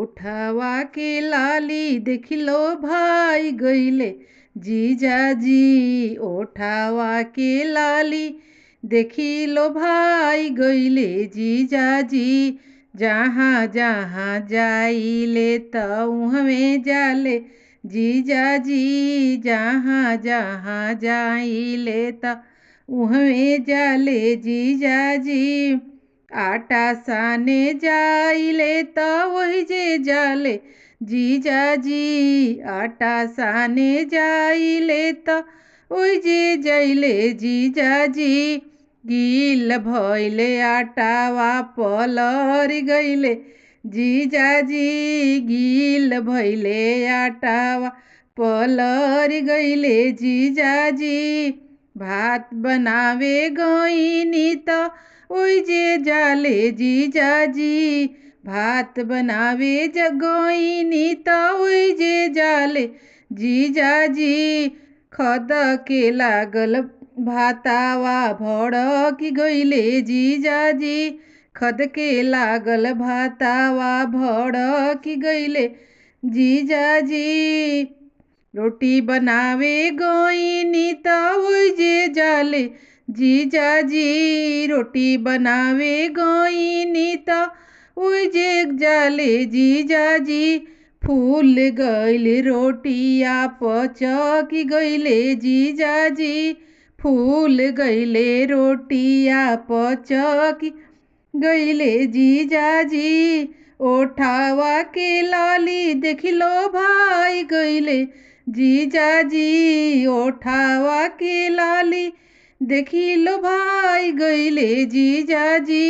उठावा के लाली देख लो भाई गईले जीजाजी। उठावा के लाली देखी लो भाई गईले जीजाजी। जहाँ जहाँ जाइले तउहवे जाले जीजाजी। जहाँ जहाँ जाइले तउहवे जाले जीजाजी। आटा साने जाइले त वही जे जाले जीजाजी। आटा साने जाइले त वही जे जाइले जीजाजी। गील भइले आटावा पलर गइले जीजाजी। गील भइले आटावा पलर गइले जीजाजी। भात बनावे गइनी त ओइ जे जाले जीजाजी। भात बनावे गइनी त ओइ जे जाले जीजाजी। खद के लागल भातावा भड़क गइले जीजाजी। खद के लागल भातावा भड़क गइले जीजाजी। रोटी बनावे गइनी त ओइ जे जाले जीजाजी। रोटी बनावे गइनी त ओइ जे जाले जीजाजी। फूल गइल रोटिया पचक गइले जीजाजी। फूल गइले रोटिया पचक गइले जीजाजी। ओठावा के लाली देख लो भाई गइले जीजाजी। ओठावा के लाली देखी लो भाई गइले जीजाजी।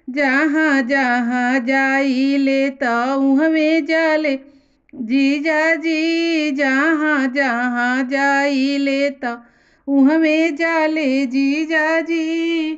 जहाँ जहाँ जाइले तउहवे जाले जीजाजी। जहाँ जहाँ जाइले तउहवे जाले जीजाजी।